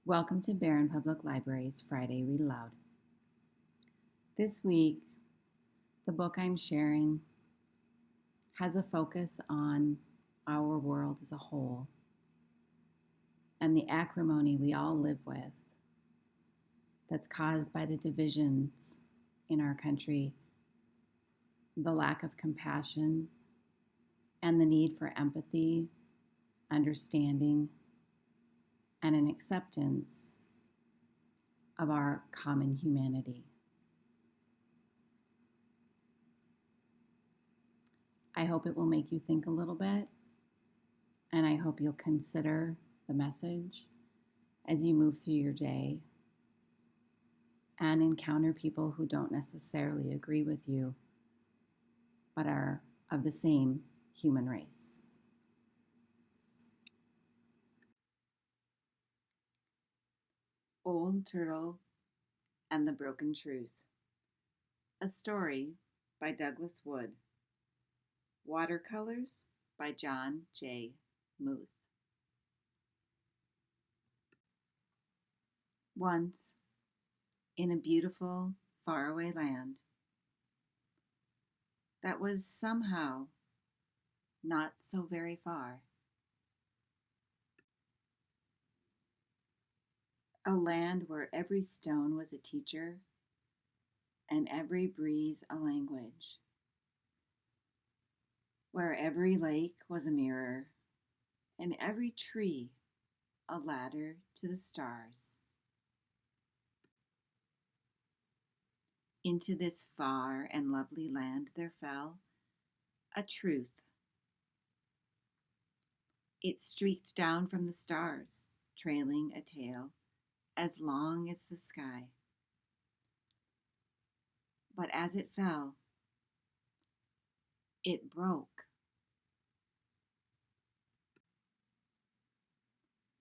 Welcome to Barron Public Library's Friday Read Aloud. This week, the book I'm sharing has a focus on our world as a whole and the acrimony we all live with that's caused by the divisions in our country, the lack of compassion, and the need for empathy, understanding, and an acceptance of our common humanity. I hope it will make you think a little bit, and I hope you'll consider the message as you move through your day and encounter people who don't necessarily agree with you, but are of the same human race. Old Turtle and the Broken Truth. A story by Douglas Wood. Watercolors by John J. Muth. Once, in a beautiful, faraway land that was somehow not so very far, a land where every stone was a teacher and every breeze a language, where every lake was a mirror and every tree a ladder to the stars. Into this far and lovely land there fell a truth. It streaked down from the stars, trailing a tail as long as the sky. But as it fell, it broke.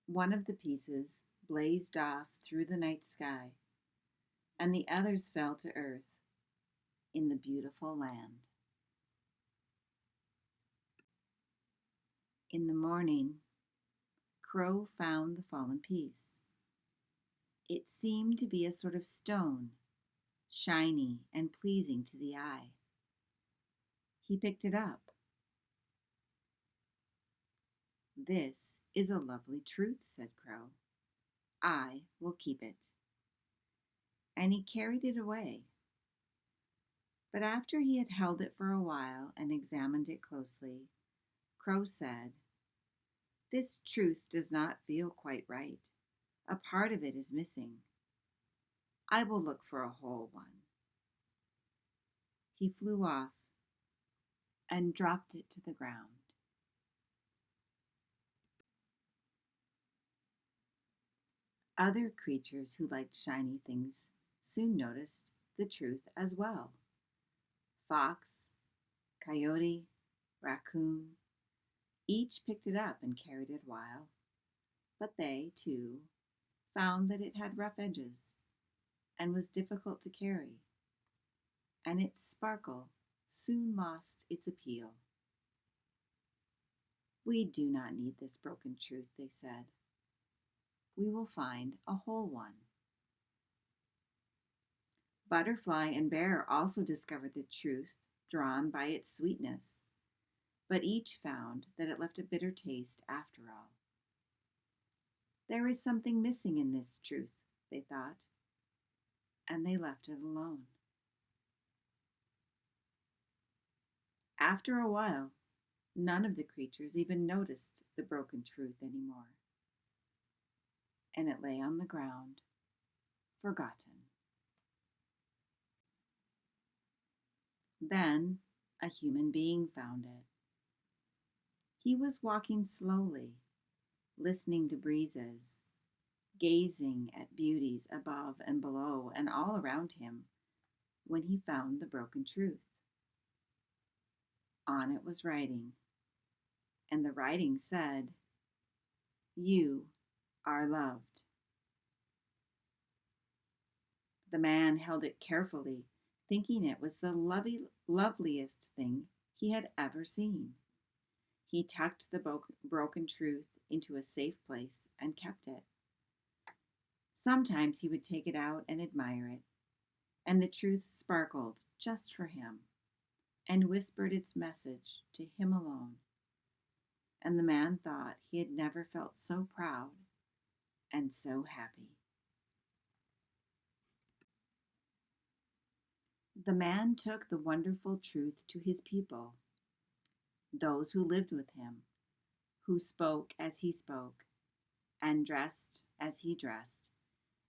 One of the pieces blazed off through the night sky, and the others fell to earth in the beautiful land. In the morning, Crow found the fallen piece. It seemed to be a sort of stone, shiny and pleasing to the eye. He picked it up. "This is a lovely truth," said Crow. "I will keep it." And he carried it away. But after he had held it for a while and examined it closely, Crow said, "This truth does not feel quite right. A part of it is missing. I will look for a whole one." He flew off and dropped it to the ground. Other creatures who liked shiny things soon noticed the truth as well. Fox, coyote, raccoon, each picked it up and carried it a while, but they, too, found that it had rough edges and was difficult to carry, and its sparkle soon lost its appeal. "We do not need this broken truth," they said. "We will find a whole one." Butterfly and Bear also discovered the truth, drawn by its sweetness, but each found that it left a bitter taste after all. "There is something missing in this truth," they thought, and they left it alone. After a while, none of the creatures even noticed the broken truth anymore, and it lay on the ground, forgotten. Then a human being found it. He was walking slowly, listening to breezes, gazing at beauties above and below and all around him, when he found the broken truth. On it was writing, and the writing said, "You are loved." The man held it carefully, thinking it was the loveliest thing he had ever seen. He tucked the broken truth into a safe place and kept it. Sometimes he would take it out and admire it, and the truth sparkled just for him and whispered its message to him alone. And the man thought he had never felt so proud and so happy. The man took the wonderful truth to his people, those who lived with him, who spoke as he spoke, and dressed as he dressed,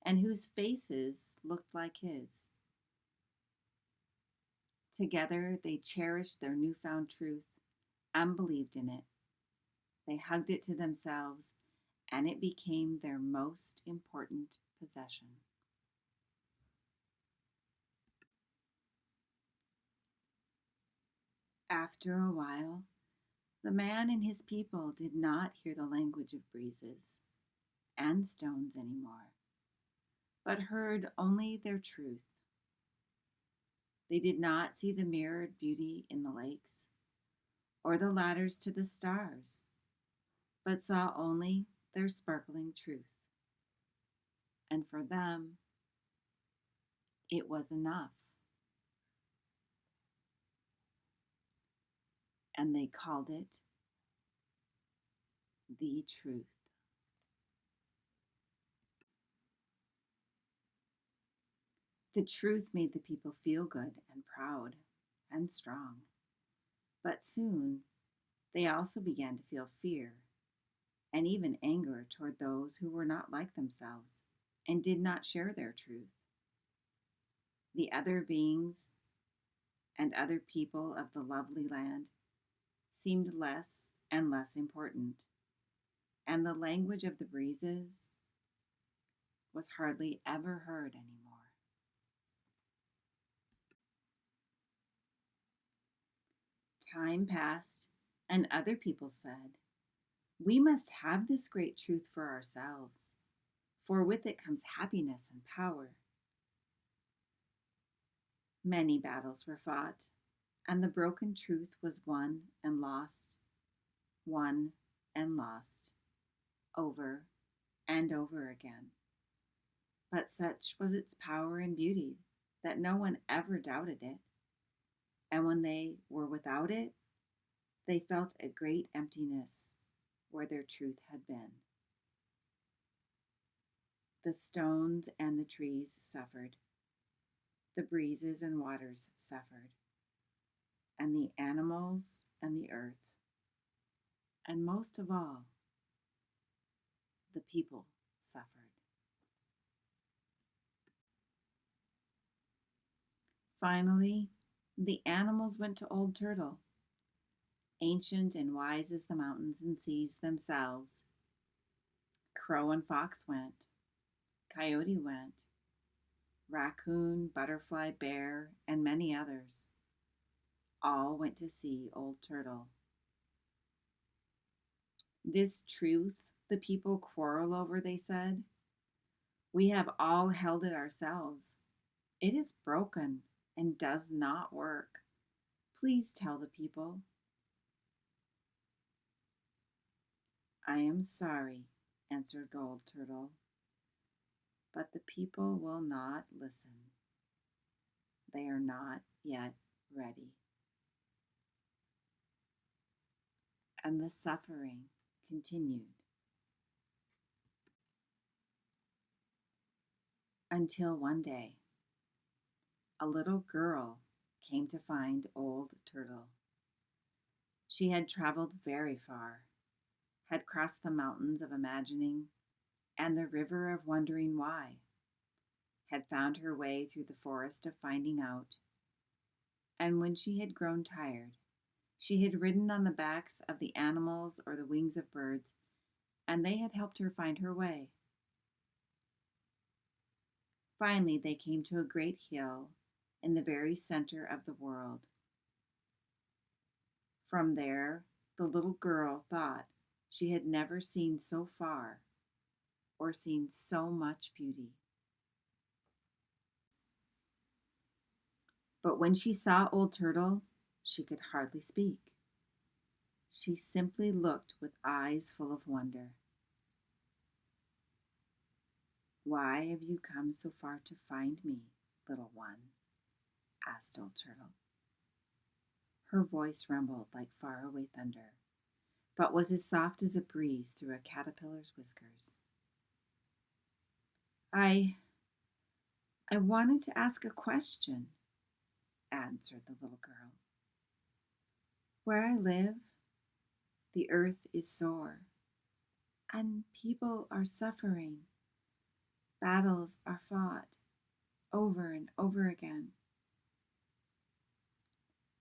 and whose faces looked like his. Together they cherished their newfound truth and believed in it. They hugged it to themselves, and it became their most important possession. After a while, the man and his people did not hear the language of breezes and stones anymore, but heard only their truth. They did not see the mirrored beauty in the lakes or the ladders to the stars, but saw only their sparkling truth. And for them, it was enough. And they called it the truth. The truth made the people feel good and proud and strong. But soon they also began to feel fear and even anger toward those who were not like themselves and did not share their truth. The other beings and other people of the lovely land seemed less and less important, and the language of the breezes was hardly ever heard anymore. Time passed, and other people said, "We must have this great truth for ourselves, for with it comes happiness and power." Many battles were fought, and the broken truth was won and lost, over and over again. But such was its power and beauty that no one ever doubted it, and when they were without it, they felt a great emptiness where their truth had been. The stones and the trees suffered, the breezes and waters suffered, and the animals and the earth, and most of all, the people suffered. Finally, the animals went to Old Turtle, ancient and wise as the mountains and seas themselves. Crow and fox went, coyote went, raccoon, butterfly, bear, and many others. All went to see Old Turtle. "This truth the people quarrel over," they said. "We have all held it ourselves. It is broken and does not work. Please tell the people." "I am sorry," answered Old Turtle, "but the people will not listen. They are not yet ready." And the suffering continued until one day a little girl came to find Old Turtle. She had traveled very far, had crossed the mountains of imagining and the river of wondering why, had found her way through the forest of finding out, and when she had grown tired, she had ridden on the backs of the animals or the wings of birds, and they had helped her find her way. Finally, they came to a great hill in the very center of the world. From there, the little girl thought she had never seen so far or seen so much beauty. But when she saw Old Turtle, she could hardly speak. She simply looked with eyes full of wonder. "Why have you come so far to find me, little one?" asked Old Turtle. Her voice rumbled like faraway thunder, but was as soft as a breeze through a caterpillar's whiskers. I I wanted to ask a question," answered the little girl. "Where I live, the earth is sore, and people are suffering. Battles are fought over and over again.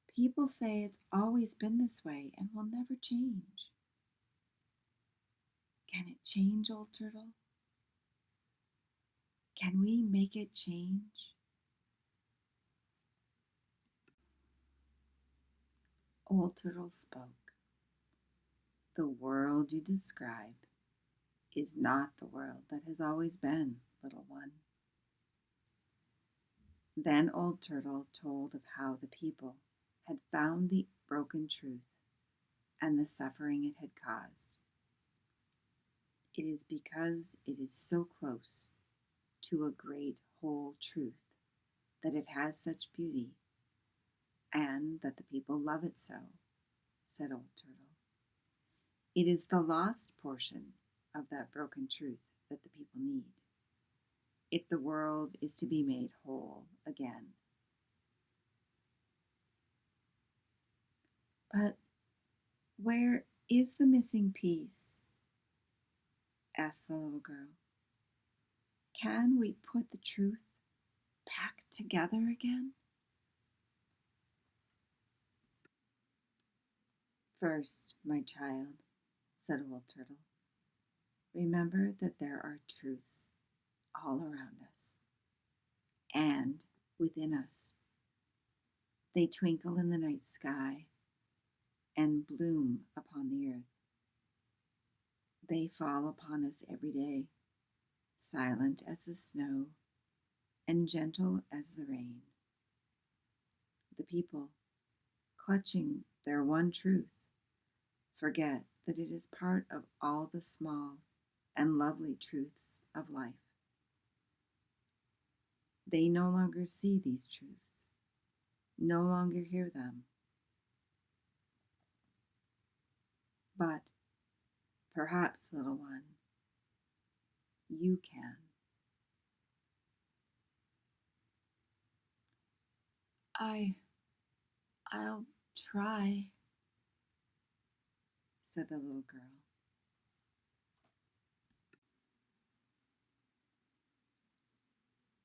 People say it's always been this way and will never change. Can it change, Old Turtle? Can we make it change?" Old Turtle spoke. "The world you describe is not the world that has always been, little one." Then Old Turtle told of how the people had found the broken truth and the suffering it had caused. It is because it is so close to a great whole truth that it has such beauty, and that the people love it so, said Old Turtle. It is the lost portion of that broken truth that the people need, if the world is to be made whole again. But where is the missing piece? Asked the little girl. Can we put the truth back together again? First, my child, said Old Turtle, remember that there are truths all around us and within us. They twinkle in the night sky and bloom upon the earth. They fall upon us every day, silent as the snow and gentle as the rain. The people, clutching their one truth, forget that it is part of all the small and lovely truths of life. They no longer see these truths, no longer hear them. But perhaps, little one, you can. I I'll try, said the little girl.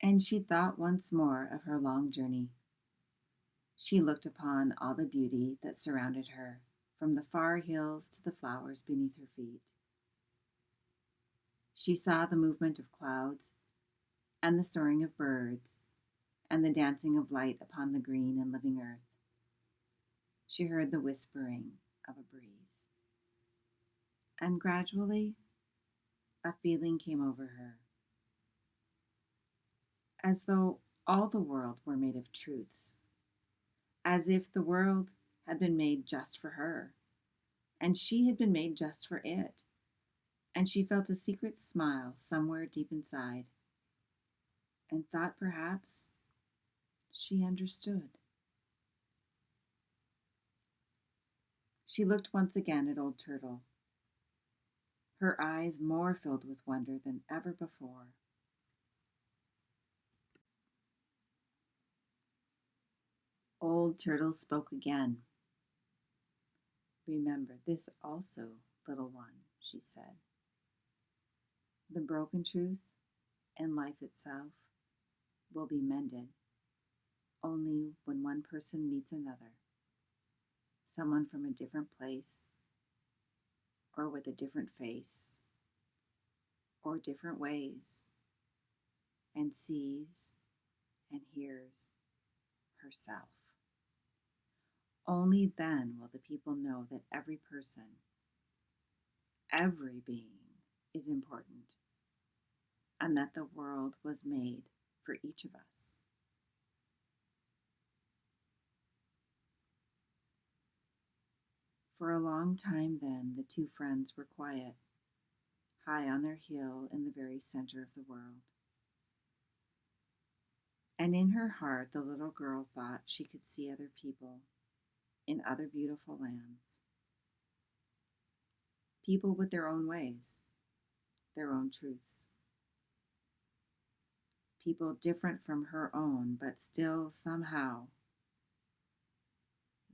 And she thought once more of her long journey. She looked upon all the beauty that surrounded her, from the far hills to the flowers beneath her feet. She saw the movement of clouds, and the soaring of birds, and the dancing of light upon the green and living earth. She heard the whispering of a breeze. And gradually, a feeling came over her, as though all the world were made of truths, as if the world had been made just for her, and she had been made just for it. And she felt a secret smile somewhere deep inside, and thought perhaps she understood. She looked once again at Old Turtle, her eyes more filled with wonder than ever before. Old Turtle spoke again. Remember this also, little one, she said. The broken truth and life itself will be mended only when one person meets another, someone from a different place, or with a different face, or different ways, and sees and hears herself. Only then will the people know that every person, every being, is important, and that the world was made for each of us. For a long time then, the two friends were quiet, high on their hill in the very center of the world. And in her heart, the little girl thought she could see other people in other beautiful lands, people with their own ways, their own truths, people different from her own, but still somehow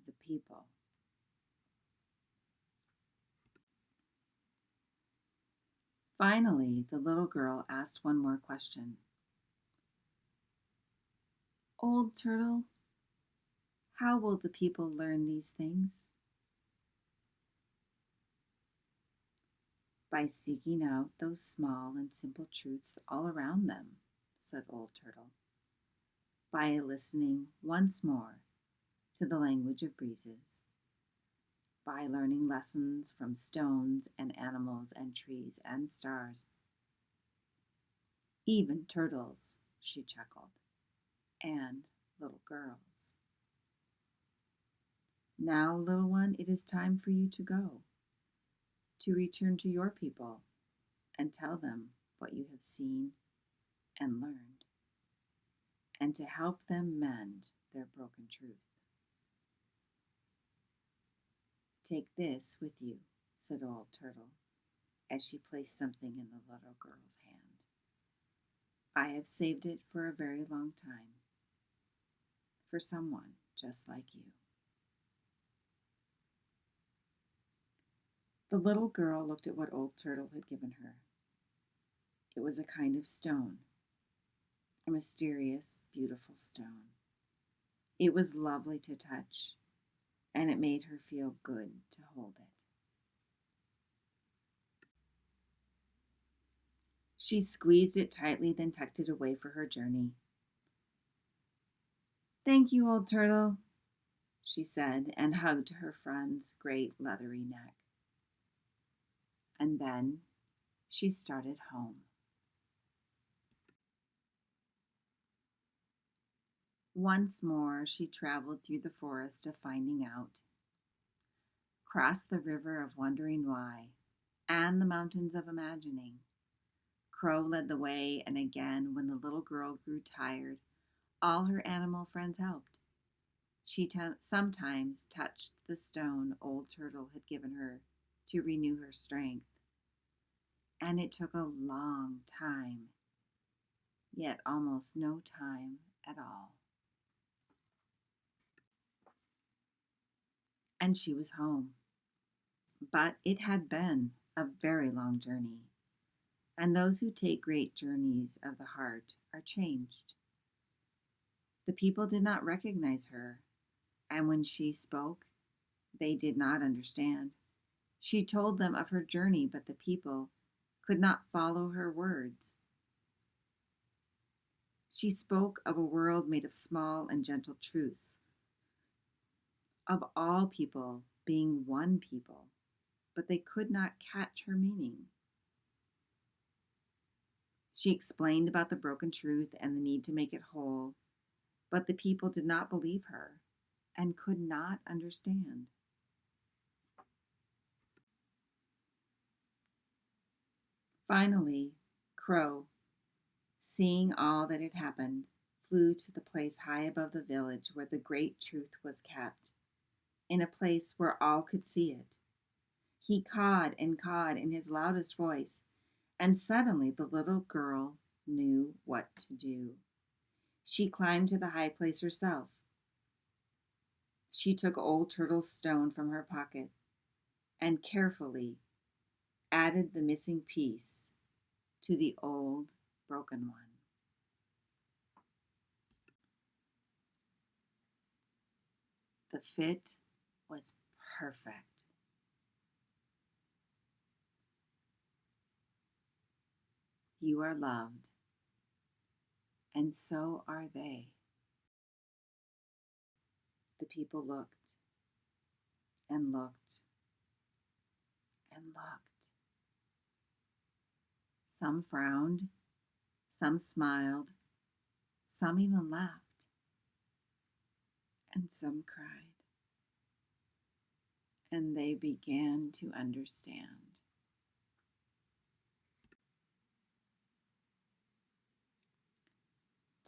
the people. Finally, the little girl asked one more question. Old Turtle, how will the people learn these things? By seeking out those small and simple truths all around them, said Old Turtle. By listening once more to the language of breezes. By learning lessons from stones and animals and trees and stars. Even turtles, she chuckled, and little girls. Now, little one, it is time for you to go, to return to your people and tell them what you have seen and learned, and to help them mend their broken truth. Take this with you, said Old Turtle, as she placed something in the little girl's hand. I have saved it for a very long time, for someone just like you. The little girl looked at what Old Turtle had given her. It was a kind of stone, a mysterious, beautiful stone. It was lovely to touch, and it made her feel good to hold it. She squeezed it tightly, then tucked it away for her journey. Thank you, Old Turtle, she said, and hugged her friend's great leathery neck. And then she started home. Once more she traveled through the forest of finding out, crossed the river of wondering why, and the mountains of imagining. Crow led the way, and again, when the little girl grew tired, all her animal friends helped. She sometimes touched the stone Old Turtle had given her to renew her strength. And it took a long time, yet almost no time at all. And she was home. But it had been a very long journey, and those who take great journeys of the heart are changed. The people did not recognize her, and when she spoke, they did not understand. She told them of her journey, but the people could not follow her words. She spoke of a world made of small and gentle truths, of all people being one people, but they could not catch her meaning. She explained about the broken truth and the need to make it whole, but the people did not believe her and could not understand. Finally, Crow, seeing all that had happened, flew to the place high above the village where the great truth was kept, in a place where all could see it. He cawed and cawed in his loudest voice, and suddenly the little girl knew what to do. She climbed to the high place herself. She took Old Turtle's stone from her pocket and carefully added the missing piece to the old broken one. The fit was perfect. You are loved, and so are they. The people looked and looked and looked. Some frowned, some smiled, some even laughed, and some cried. And they began to understand.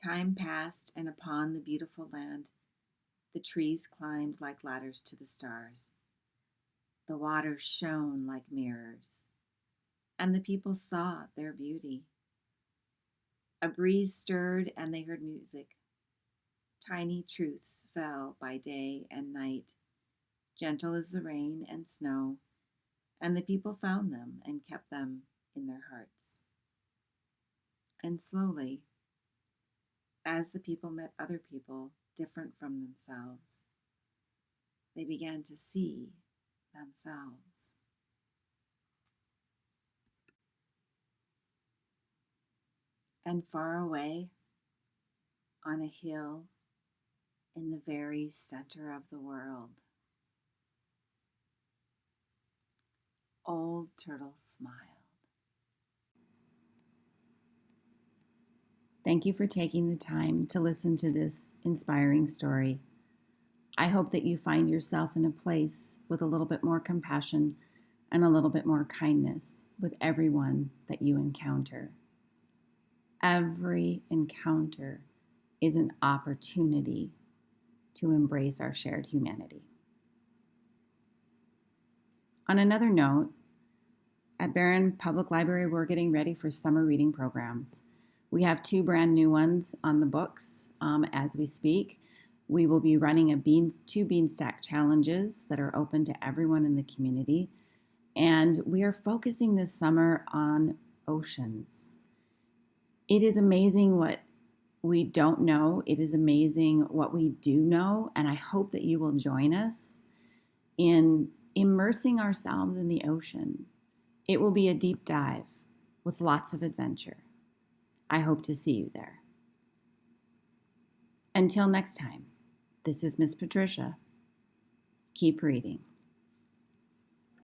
Time passed, and upon the beautiful land, the trees climbed like ladders to the stars. The waters shone like mirrors, and the people saw their beauty. A breeze stirred, and they heard music. Tiny truths fell by day and night, gentle as the rain and snow, and the people found them and kept them in their hearts. And slowly, as the people met other people different from themselves, they began to see themselves. And far away, on a hill in the very center of the world, Old Turtle smiled. Thank you for taking the time to listen to this inspiring story. I hope that you find yourself in a place with a little bit more compassion and a little bit more kindness with everyone that you encounter. Every encounter is an opportunity to embrace our shared humanity. On another note, at Barron Public Library, we're getting ready for summer reading programs. We have 2 brand new ones on the books as we speak. We will be running 2 Beanstack challenges that are open to everyone in the community. And we are focusing this summer on oceans. It is amazing what we don't know. It is amazing what we do know. And I hope that you will join us in immersing ourselves in the ocean. It will be a deep dive with lots of adventure. I hope to see you there. Until next time, this is Miss Patricia. Keep reading.